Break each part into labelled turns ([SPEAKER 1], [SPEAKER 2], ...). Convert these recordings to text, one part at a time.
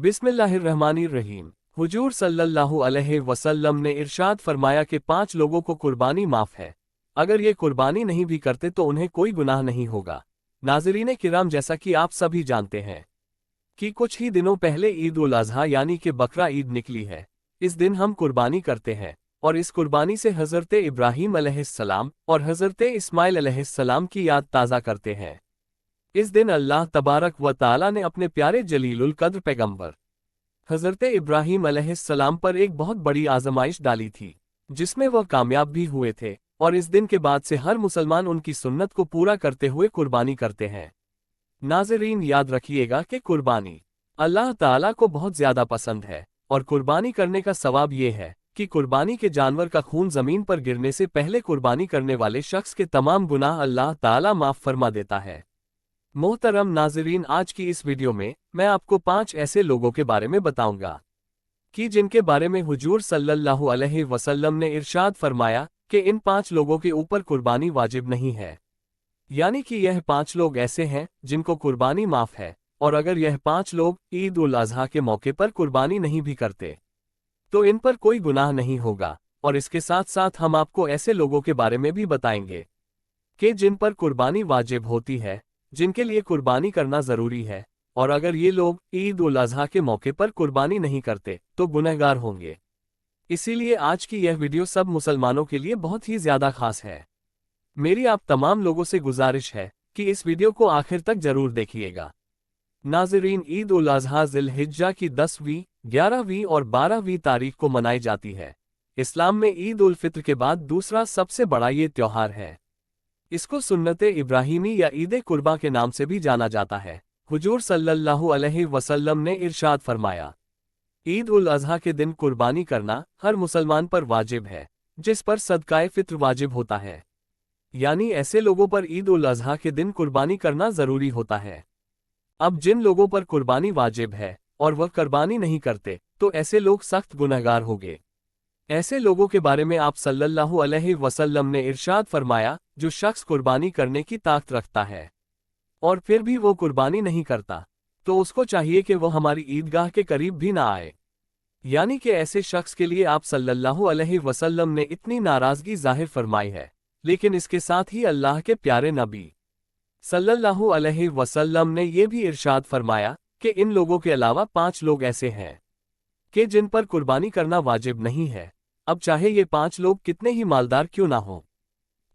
[SPEAKER 1] बिस्मिल्लाहिर्रहमानिर्रहीम। हुजूर सल्लल्लाहु अलैहि वसल्लम ने इरशाद फरमाया कि 5 लोगों को कुर्बानी माफ़ है। अगर ये कुर्बानी नहीं भी करते तो उन्हें कोई गुनाह नहीं होगा। नाज़रीन किराम, जैसा कि आप सभी जानते हैं कि कुछ ही दिनों पहले ईद उल अज़हा यानी कि बकरा ईद निकली है। इस दिन हम कुर्बानी करते हैं और इस कुर्बानी से हज़रत इब्राहीम अलैहिस्सलाम और हज़रत इस्माइल अलैहिस्सलाम की याद ताज़ा करते हैं। इस दिन अल्लाह तबारक व तआला ने अपने प्यारे जलीलुल कद्र पैगंबर हज़रत इब्राहीम अलैहिस्सलाम पर एक बहुत बड़ी आजमाइश डाली थी, जिसमें वह कामयाब भी हुए थे। और इस दिन के बाद से हर मुसलमान उनकी सुन्नत को पूरा करते हुए कुर्बानी करते हैं। नाज़रीन, याद रखिएगा कि कुर्बानी अल्लाह ताला को बहुत ज़्यादा पसंद है और कुर्बानी करने का सवाब ये है कि कुर्बानी के जानवर का खून ज़मीन पर गिरने से पहले कुर्बानी करने वाले शख्स के तमाम गुनाह अल्लाह ताला माफ़ फरमा देता है। मोहतरम नाज़रीन, आज की इस वीडियो में मैं आपको 5 ऐसे लोगों के बारे में बताऊंगा कि जिनके बारे में हुजूर सल्लल्लाहु अलैहि वसल्लम ने इरशाद फरमाया कि इन 5 लोगों के ऊपर कुर्बानी वाजिब नहीं है। यानी कि यह 5 लोग ऐसे हैं जिनको कुर्बानी माफ़ है, और अगर यह 5 लोग ईद उल अज़हा के मौके पर कुर्बानी नहीं भी करते तो इन पर कोई गुनाह नहीं होगा। और इसके साथ साथ हम आपको ऐसे लोगों के बारे में भी बताएंगे कि जिन पर कुर्बानी वाजिब होती है, जिनके लिए कुर्बानी करना ज़रूरी है, और अगर ये लोग ईद उल अज़हा के मौके पर कुर्बानी नहीं करते तो गुनहगार होंगे। इसीलिए आज की यह वीडियो सब मुसलमानों के लिए बहुत ही ज़्यादा खास है। मेरी आप तमाम लोगों से गुजारिश है कि इस वीडियो को आखिर तक जरूर देखिएगा। नाज़रीन, ईद उल अज़हा ज़िल-हिज्जा की 10वीं, 11वीं और 12वीं तारीख को मनाई जाती है। इस्लाम में ईद उल फित्र के बाद दूसरा सबसे बड़ा ये त्योहार है। इसको सुन्नत इब्राहीमी या ईद कुर्बा के नाम से भी जाना जाता है। हुजूर सल्लल्लाहु अलैहि वसल्लम ने इरशाद फरमाया, ईद उल अज़हा के दिन कुर्बानी करना हर मुसलमान पर वाजिब है जिस पर सदकाए फित्र वाजिब होता है। यानी ऐसे लोगों पर ईद उल अज़हा के दिन कुर्बानी करना ज़रूरी होता है। अब जिन लोगों पर कुर्बानी वाजिब है और वह कुर्बानी नहीं करते तो ऐसे लोग सख्त गुनहगार होंगे। ऐसे लोगों के बारे में आप सल्लल्लाहु अलैहि वसल्लम ने इरशाद फरमाया, जो शख्स कुर्बानी करने की ताकत रखता है और फिर भी वो कुर्बानी नहीं करता तो उसको चाहिए कि वो हमारी ईदगाह के करीब भी ना आए। यानी कि ऐसे शख्स के लिए आप सल्लल्लाहु अलैहि वसल्लम ने इतनी नाराज़गी जाहिर फरमाई है। लेकिन इसके साथ ही अल्लाह के प्यारे नबी सल्लल्लाहु अलैहि वसल्लम ने यह भी इरशाद फरमाया कि इन लोगों के अलावा 5 लोग ऐसे हैं कि जिन पर कुर्बानी करना वाजिब नहीं है। अब चाहे ये 5 लोग कितने ही मालदार क्यों ना हो,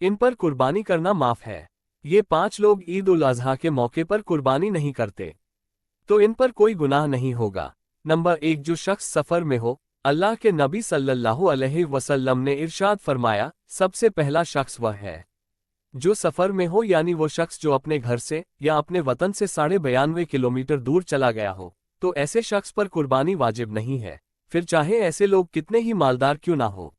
[SPEAKER 1] इन पर कुर्बानी करना माफ़ है। ये 5 लोग ईद उल अज़हा के मौके पर कुर्बानी नहीं करते तो इन पर कोई गुनाह नहीं होगा। नंबर 1, जो शख्स सफ़र में हो। अल्लाह के नबी सल्लल्लाहु अलैहि वसल्लम ने इरशाद फरमाया, सबसे पहला शख्स वह है जो सफ़र में हो, यानी वो शख्स जो अपने घर से या अपने वतन से 92.5 किलोमीटर दूर चला गया हो, तो ऐसे शख्स पर कुर्बानी वाजिब नहीं है, फिर चाहे ऐसे लोग कितने ही मालदार क्यों ना हो।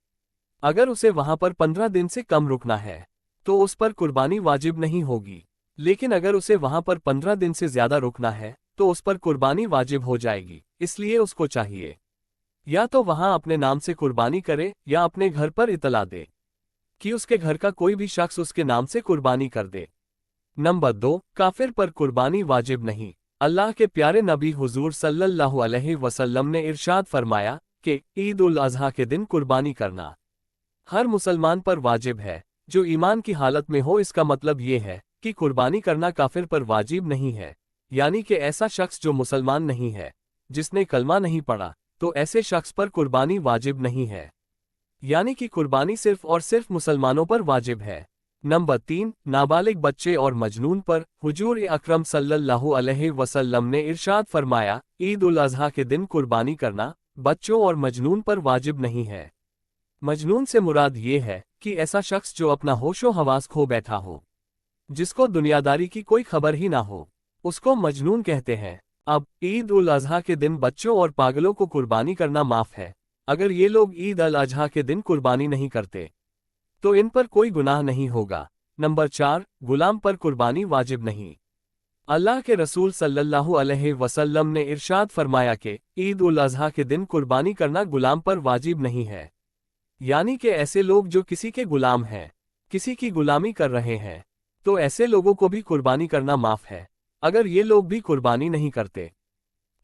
[SPEAKER 1] अगर उसे वहां पर 15 दिन से कम रुकना है तो उस पर कुर्बानी वाजिब नहीं होगी। लेकिन अगर उसे वहां पर 15 दिन से ज्यादा रुकना है तो उस पर कुर्बानी वाजिब हो जाएगी। इसलिए उसको चाहिए या तो वहां अपने नाम से कुर्बानी करे या अपने घर पर इतला दे कि उसके घर का कोई भी शख्स उसके नाम से कुर्बानी कर दे। नंबर 2, काफिर पर कुर्बानी वाजिब नहीं। अल्लाह के प्यारे नबी हुजूर सल्लल्लाहु अलैहि वसल्लम ने इरशाद फरमाया कि ईद उल अज़हा के दिन कुर्बानी करना हर मुसलमान पर वाजिब है जो ईमान की हालत में हो। इसका मतलब ये है कि कुर्बानी करना काफिर पर वाजिब नहीं है। यानी कि ऐसा शख्स जो मुसलमान नहीं है, जिसने कलमा नहीं पढ़ा, तो ऐसे शख्स पर कुर्बानी वाजिब नहीं है। यानी कि कुर्बानी सिर्फ और सिर्फ मुसलमानों पर वाजिब है। नंबर 3, नाबालिग बच्चे और मजनून पर। हुजूर अकरम सल्लल्लाहु अलैहि वसल्लम ने इरशाद फरमाया, ईद उल अज़हा के दिन कुर्बानी करना बच्चों और मजनून पर वाजिब नहीं है। मजनून से मुराद ये है कि ऐसा शख्स जो अपना होशो हवास खो बैठा हो, जिसको दुनियादारी की कोई खबर ही ना हो, उसको मजनून कहते हैं। अब ईद उल अज़हा के दिन बच्चों और पागलों को कुर्बानी करना माफ़ है। अगर ये लोग ईद उल अज़हा के दिन कुर्बानी नहीं करते तो इन पर कोई गुनाह नहीं होगा। नंबर 4, गुलाम पर कुर्बानी वाजिब नहीं। अल्लाह के रसूल सल्लल्लाहु अलैहि वसल्लम ने इरशाद फरमाया कि ईद उल अज़हा के दिन कुर्बानी करना गुलाम पर वाजिब नहीं है। यानी कि ऐसे लोग जो किसी के गुलाम हैं, किसी की गुलामी कर रहे हैं, तो ऐसे लोगों को भी कुर्बानी करना माफ़ है। अगर ये लोग भी कुर्बानी नहीं करते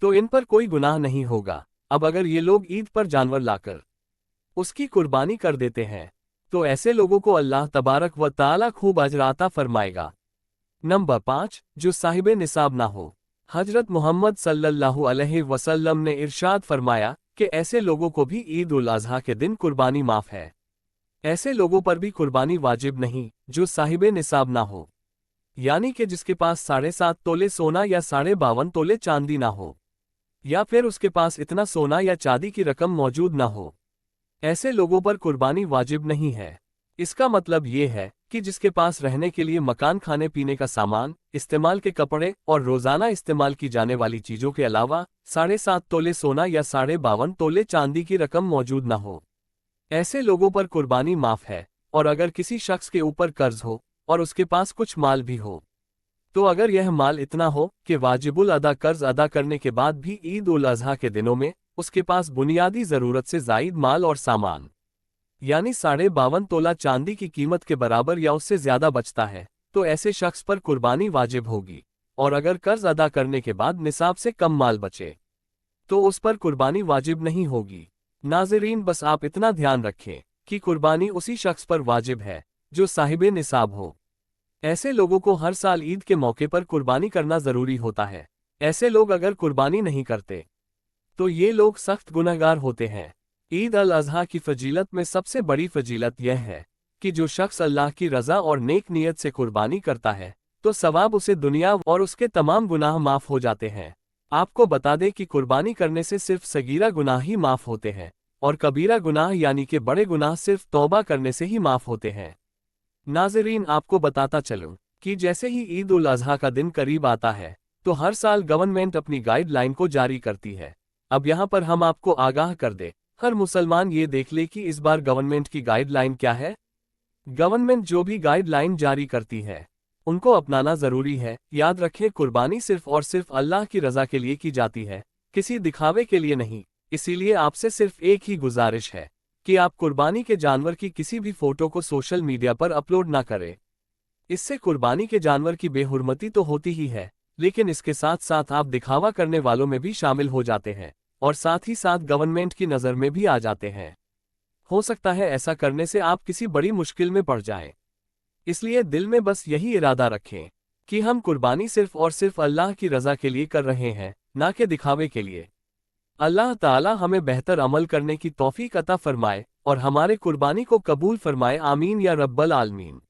[SPEAKER 1] तो इन पर कोई गुनाह नहीं होगा। अब अगर ये लोग ईद पर जानवर लाकर उसकी कुर्बानी कर देते हैं तो ऐसे लोगों को अल्लाह तबारक व ताला खूब अजर अता फरमाएगा। नंबर 5, जो साहिब निसाब ना हो। हजरत मोहम्मद सल्लल्लाहु अलैहि वसल्लम ने इरशाद फरमाया कि ऐसे लोगों को भी ईद उल अज़हा के दिन कुर्बानी माफ है। ऐसे लोगों पर भी कुर्बानी वाजिब नहीं जो साहिब निसाब ना हो, यानी कि जिसके पास 7.5 तोले सोना या 52.5 तोले चांदी ना हो, या फिर उसके पास इतना सोना या चांदी की रकम मौजूद ना हो। ऐसे लोगों पर कुर्बानी वाजिब नहीं है। इसका मतलब ये है कि जिसके पास रहने के लिए मकान, खाने पीने का सामान, इस्तेमाल के कपड़े और रोजाना इस्तेमाल की जाने वाली चीजों के अलावा 7.5 तोले सोना या 52.5 तोले चांदी की रकम मौजूद न हो, ऐसे लोगों पर कुर्बानी माफ है। और अगर किसी शख्स के ऊपर कर्ज हो और उसके पास कुछ माल भी हो, तो अगर यह माल इतना हो कि वाजिबुल अदा कर्ज अदा करने के बाद भी ईद उल अज़हा के दिनों में उसके पास बुनियादी ज़रूरत से ज़ायद माल और सामान, यानी 52.5 तोला चांदी की कीमत के बराबर या उससे ज्यादा बचता है, तो ऐसे शख्स पर कुर्बानी वाजिब होगी। और अगर कर्ज अदा करने के बाद निसाब से कम माल बचे तो उस पर कुर्बानी वाजिब नहीं होगी। नाज़रीन, बस आप इतना ध्यान रखें कि कुर्बानी उसी शख्स पर वाजिब है जो साहिब निसाब हो। ऐसे लोगों को हर साल ईद के मौके पर कुर्बानी करना जरूरी होता है। ऐसे लोग अगर कुर्बानी नहीं करते तो ये लोग सख्त गुनहगार होते हैं। ईद अल अज़हा की फजीलत में सबसे बड़ी फजीलत यह है कि जो शख्स अल्लाह की रज़ा और नेक नीयत से कुर्बानी करता है तो सवाब उसे दुनिया और उसके तमाम गुनाह माफ हो जाते हैं। आपको बता दें कि कुर्बानी करने से सिर्फ सगीरा गुनाह ही माफ होते हैं और कबीरा गुनाह यानी कि बड़े गुनाह सिर्फ तौबा करने से ही माफ होते हैं। नाज़रीन, आपको बताता चलूं कि जैसे ही ईद उल अज़हा का दिन करीब आता है तो हर साल गवर्नमेंट अपनी गाइडलाइन को जारी करती है। अब यहाँ पर हम आपको आगाह कर दें, हर मुसलमान ये देख ले कि इस बार गवर्नमेंट की गाइडलाइन क्या है। गवर्नमेंट जो भी गाइडलाइन जारी करती है उनको अपनाना जरूरी है। याद रखें, कुर्बानी सिर्फ और सिर्फ अल्लाह की रजा के लिए की जाती है, किसी दिखावे के लिए नहीं। इसीलिए आपसे सिर्फ एक ही गुजारिश है कि आप कुर्बानी के जानवर की किसी भी फोटो को सोशल मीडिया पर अपलोड ना करें। इससे कुर्बानी के जानवर की बेहुरमती तो होती ही है, लेकिन इसके साथ साथ आप दिखावा करने वालों में भी शामिल हो जाते हैं और साथ ही साथ गवर्नमेंट की नज़र में भी आ जाते हैं। हो सकता है ऐसा करने से आप किसी बड़ी मुश्किल में पड़ जाएं। इसलिए दिल में बस यही इरादा रखें कि हम कुर्बानी सिर्फ और सिर्फ अल्लाह की रज़ा के लिए कर रहे हैं, ना कि दिखावे के लिए। अल्लाह ताला हमें बेहतर अमल करने की तौफीक अता फरमाए और हमारे कुर्बानी को कबूल फरमाए, आमीन या रब्बल आलमीन।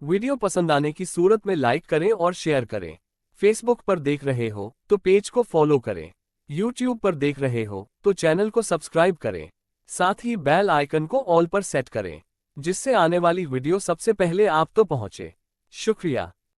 [SPEAKER 1] वीडियो पसंद आने की सूरत में लाइक करें और शेयर करें। फेसबुक पर देख रहे हो तो पेज को फॉलो करें। यूट्यूब पर देख रहे हो तो चैनल को सब्सक्राइब करें। साथ ही बेल आइकन को ऑल पर सेट करें, जिससे आने वाली वीडियो सबसे पहले आप तो पहुंचे। शुक्रिया।